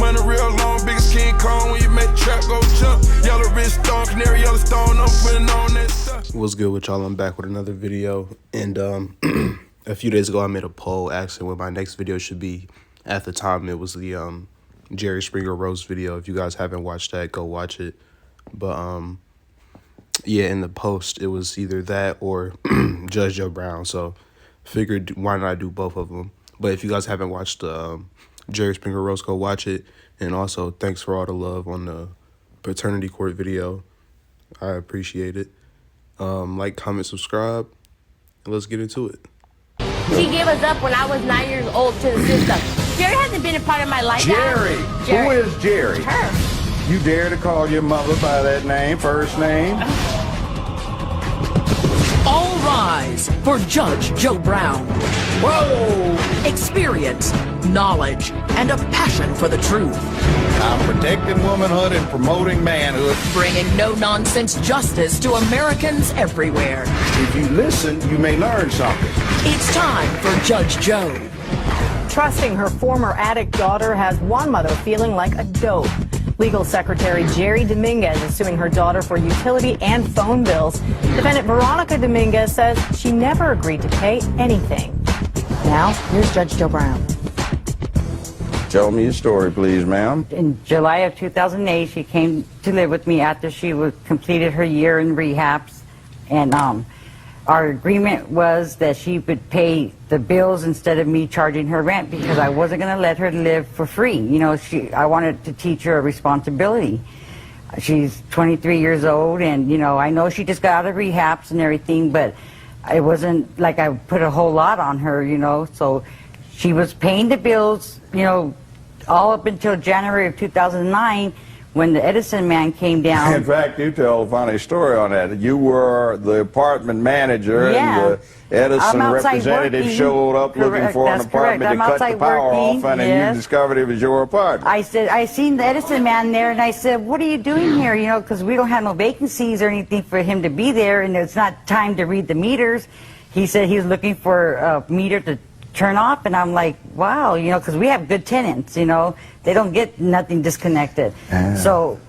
money real long, biggest King Kong when you make the trap go jump. Yellow wrist stone, canary yellow stone, I'm putting on that stuff. What's good with y'all? I'm back with another video. And a few days ago I made a poll asking what my next video should be. At the time it was the Jerry Springer roast video. If you guys haven't watched that, go watch it. But yeah, in the post it was either that or Judge Joe Brown. So figured why not do both of them. But if you guys haven't watched the Jerry Springer roast, go watch it. And also thanks for all the love on the paternity court video. I appreciate it. Like, comment, subscribe, and let's get into it. She gave us up when I was 9 years old to the system. Jerry hasn't been a part of my life. Jerry. Who is Jerry? Her. You dare to call your mother by that name, first name? All rise for Judge Joe Brown. Whoa! Experience, knowledge, and a passion for the truth. I'm protecting womanhood and promoting manhood. Bringing no-nonsense justice to Americans everywhere. If you listen, you may learn something. It's time for Judge Joe. Trusting her former addict daughter has one mother feeling like a dope. Legal Secretary Jerry Dominguez is suing her daughter for utility and phone bills. Defendant Veronica Dominguez says she never agreed to pay anything. Now, here's Judge Joe Brown. Tell me your story, please, ma'am. In July of 2008, she came to live with me after she completed her year in rehabs. And our agreement was that she would pay the bills instead of me charging her rent because I wasn't going to let her live for free. You know, I wanted to teach her a responsibility. She's 23 years old, and, you know, I know she just got out of rehabs and everything, but it wasn't like I put a whole lot on her, you know. So she was paying the bills, you know, all up until January of 2009 when the Edison man came down. In fact, you tell a funny story on that. You were the apartment manager, and the Edison representative showed up looking for an apartment to cut the power off, and then you discovered it was your apartment. I seen the Edison man there, and I said, what are you doing here? You know, because we don't have no vacancies or anything for him to be there, and it's not time to read the meters. He said he was looking for a meter to turn off, and I'm like, wow, you know, because we have good tenants, you know, they don't get nothing disconnected. So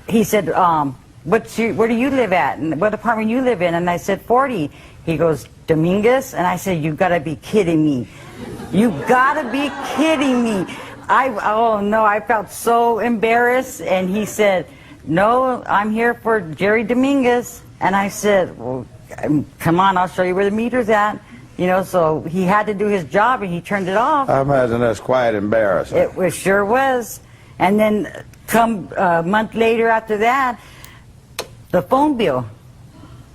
he said, where do you live at, and what apartment you live in? And I said 40. He goes, Dominguez? And I said, you gotta be kidding me. You gotta be kidding me. Oh no, I felt so embarrassed. And he said, no, I'm here for Jerry Dominguez. And I said, well, come on, I'll show you where the meter's at. You know, so he had to do his job, and he turned it off. I imagine that's quite embarrassing. It sure was. And then come a month later after that, the phone bill.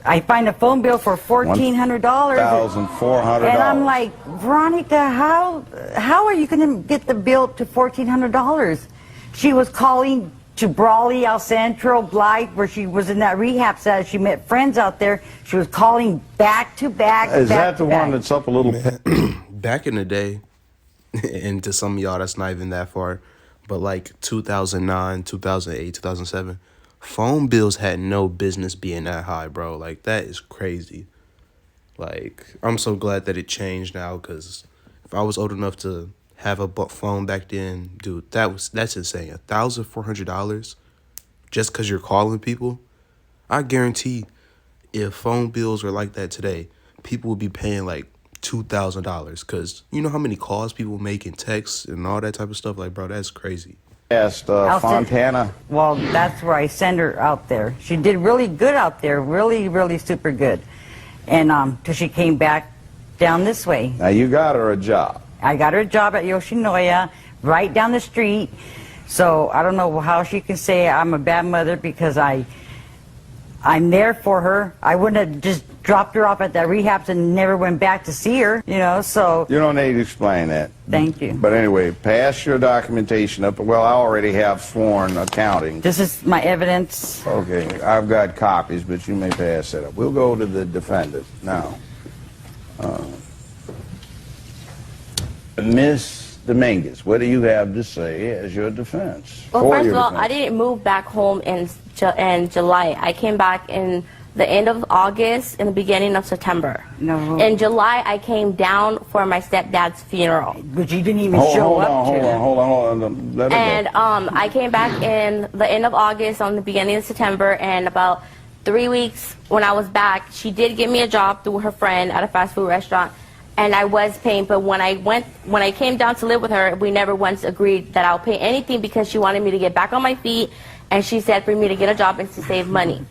I find a phone bill for $1,400. $1,400. And I'm like, Veronica, how are you going to get the bill to $1,400? She was calling to Brawley, El Centro, Blythe, where she was in that rehab set. She met friends out there. She was calling back to back. Is that the one that's up a little? Back in the day, and to some of y'all that's not even that far, but like 2009, 2008, 2007, phone bills had no business being that high, bro. Like, that is crazy. Like, I'm so glad that it changed now, because if I was old enough to have a phone back then, dude, that's insane. $1,400 just because you're calling people. I guarantee if phone bills were like that today, people would be paying like $2,000, because you know how many calls people make and texts and all that type of stuff. Like, bro, that's crazy. Asked Fontana. Well, that's where I send her out there. She did really good out there, really, really super good. And till she came back down this way. Now you got her a job. I got her a job at Yoshinoya, right down the street. So I don't know how she can say I'm a bad mother, because I'm there for her. I wouldn't have just dropped her off at that rehab and never went back to see her, you know, so. You don't need to explain that. Thank you. But anyway, pass your documentation up. Well, I already have sworn accounting. This is my evidence. Okay, I've got copies, but you may pass it up. We'll go to the defendant now. Miss Dominguez, what do you have to say as your defense? Well, first of all, I didn't move back home in July. I came back in the end of August and the beginning of September. No. In July, I came down for my stepdad's funeral. But you didn't even show up to it. Hold on. Let it And go. I came back in the end of August, on the beginning of September, and about 3 weeks when I was back, she did give me a job through her friend at a fast food restaurant, and I was paying. But when I came down to live with her, we never once agreed that I'll pay anything because she wanted me to get back on my feet, and she said for me to get a job and to save money.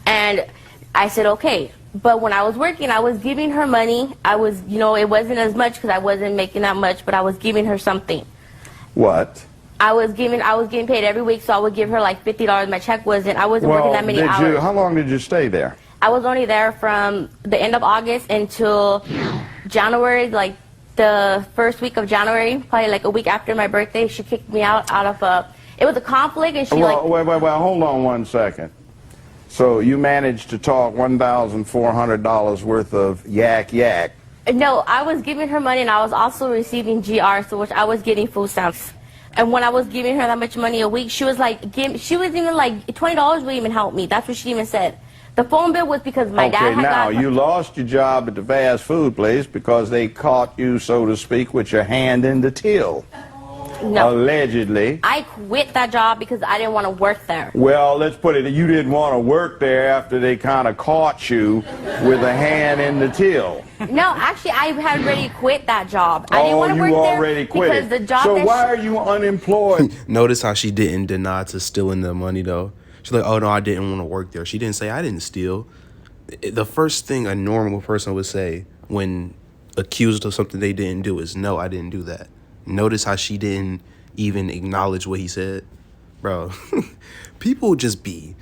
And I said, okay. But when I was working, I was giving her money. I was, it wasn't as much because I wasn't making that much, but I was giving her something. What? I was getting paid every week, so I would give her like $50. My check wasn't, I wasn't working that many hours. How long did you stay there? I was only there from the end of August until January, like the first week of January, probably like a week after my birthday. She kicked me out of it was a conflict, and she Wait, hold on 1 second. So you managed to talk $1,400 worth of yak. No, I was giving her money, and I was also receiving GR, so which I was getting food stamps. And when I was giving her that much money a week, she was even like, $20 would even help me. That's what she even said. The phone bill was because my dad had got... Okay, now, you lost your job at the fast food place because they caught you, so to speak, with your hand in the till. No. Allegedly. I quit that job because I didn't want to work there. Well, let's put it, you didn't want to work there after they kind of caught you with a hand in the till. No, actually, I had already quit that job. I didn't want to work there. Oh, you already quit because the job So why are you unemployed? Notice how she didn't deny to stealing the money, though. She's like, oh, no, I didn't want to work there. She didn't say, I didn't steal. The first thing a normal person would say when accused of something they didn't do is, no, I didn't do that. Notice how she didn't even acknowledge what he said. Bro, people just be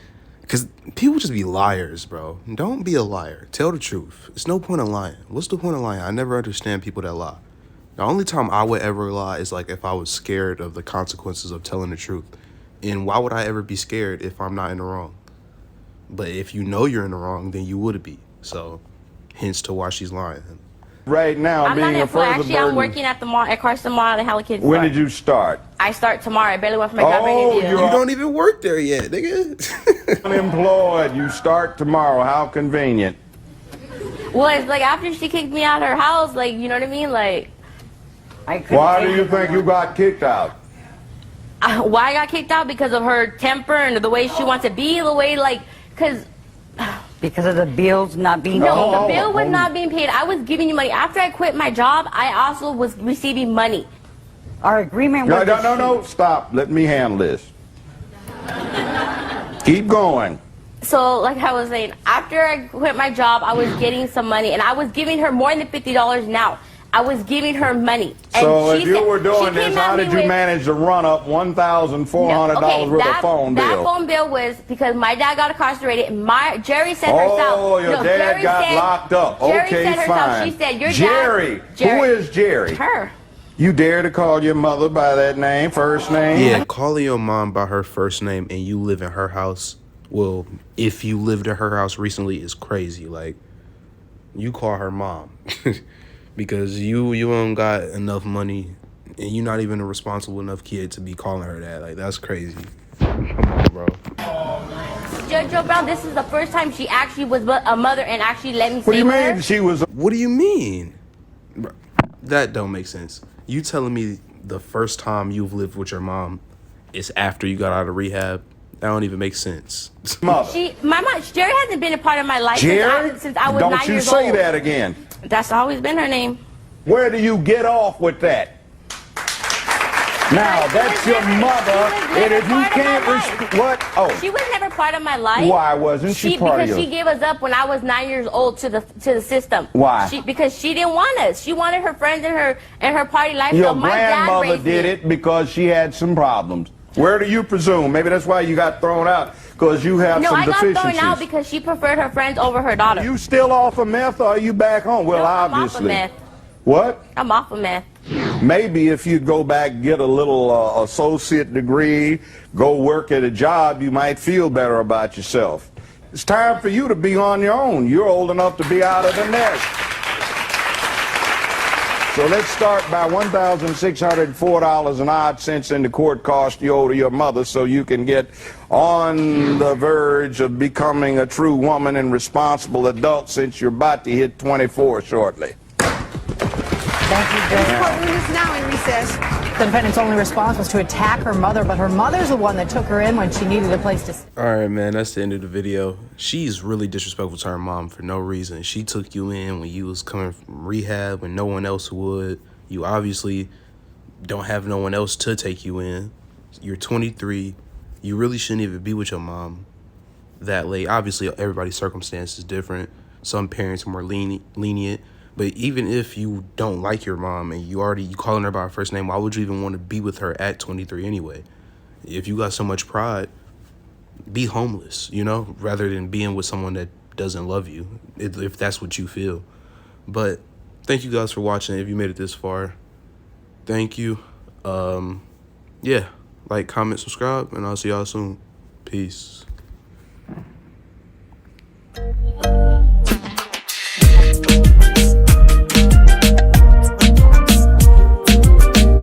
liars, bro. Don't be a liar. Tell the truth. It's no point in lying. What's the point of lying? I never understand people that lie. The only time I would ever lie is like if I was scared of the consequences of telling the truth. And why would I ever be scared if I'm not in the wrong? But if you know you're in the wrong, then you would be. So, hence to why she's lying. Right now, I'm being not a employed. further Actually, burden. I'm working at the mall, at Carson Mall, at the Hello Kitty When store. did you start? I start tomorrow. I barely went for my job interview. you're You don't even work there yet, nigga. unemployed. You start tomorrow. How convenient. Well, it's like after she kicked me out of her house, like, you know what I mean? Like, Why do you think you got kicked out? why I got kicked out? Because of her temper and the way she wants to be, the way, like, Because of the bills not being paid. No, the bill was not being paid. I was giving you money. After I quit my job, I also was receiving money. Our agreement was... No, stop. Let me handle this. Keep going. So, like I was saying, after I quit my job, I was getting some money, and I was giving her more than $50 now. I was giving her money. And So if she you said- were she doing came this, at how me did you with- manage to run up $1,400 worth of phone That bill? phone bill was because my dad got incarcerated. Jerry said herself. Oh, your dad Jerry got said- locked up. Jerry Okay, said herself. fine. She said, your Jerry. dad... Who is Jerry? Her. You dare to call your mother by that name, first name? Yeah, calling your mom by her first name and you live in her house, well, if you lived in her house recently, is crazy. Like, you call her mom because you don't got enough money and you're not even a responsible enough kid to be calling her that. Like, that's crazy. Come on, bro. Judge Joe Brown, this is the first time she actually was a mother and actually let me What do stay you with mean her. she was... What do you mean? Bro, that don't make sense. You telling me the first time you've lived with your mom is after you got out of rehab? That don't even make sense. Mother. My mom, Jerry hasn't been a part of my life Jerry? since I was Don't 9 you years say old. that again. That's always been her name. Where do you get off with that? Now, that's your mother, and if you can't respect... What? Oh. She was never part of my life. Why wasn't she part of Because yours? she gave us up when I was 9 years old to the system. Why? Because she didn't want us. She wanted her friends and her party life. Your So my dad grandmother raised did me. it because she had some problems. Where do you presume? Maybe that's why you got thrown out, because you have No, some I got deficiencies. thrown out because she preferred her friends over her daughter. You still off of meth, or are you back home? Well, No, I'm obviously. off of meth. What? I'm off of meth. Maybe if you'd go back, get a little associate degree, go work at a job, you might feel better about yourself. It's time for you to be on your own. You're old enough to be out of the nest. So let's start by $1,604 and odd cents in the court cost you owe to your mother so you can get on the verge of becoming a true woman and responsible adult since you're about to hit 24 shortly. Thank you, Judge. This courtroom is now in recess. The defendant's only response was to attack her mother, but her mother's the one that took her in when she needed a place to stay. All right, man, that's the end of the video. She's really disrespectful to her mom for no reason. She took you in when you was coming from rehab when no one else would. You obviously don't have no one else to take you in. You're 23. You really shouldn't even be with your mom that late. Obviously, everybody's circumstance is different. Some parents are more lenient. But even if you don't like your mom and you calling her by her first name, why would you even want to be with her at 23 anyway? If you got so much pride, be homeless, you know, rather than being with someone that doesn't love you, if that's what you feel. But thank you guys for watching. If you made it this far, thank you. Yeah, like, comment, subscribe, and I'll see y'all soon. Peace.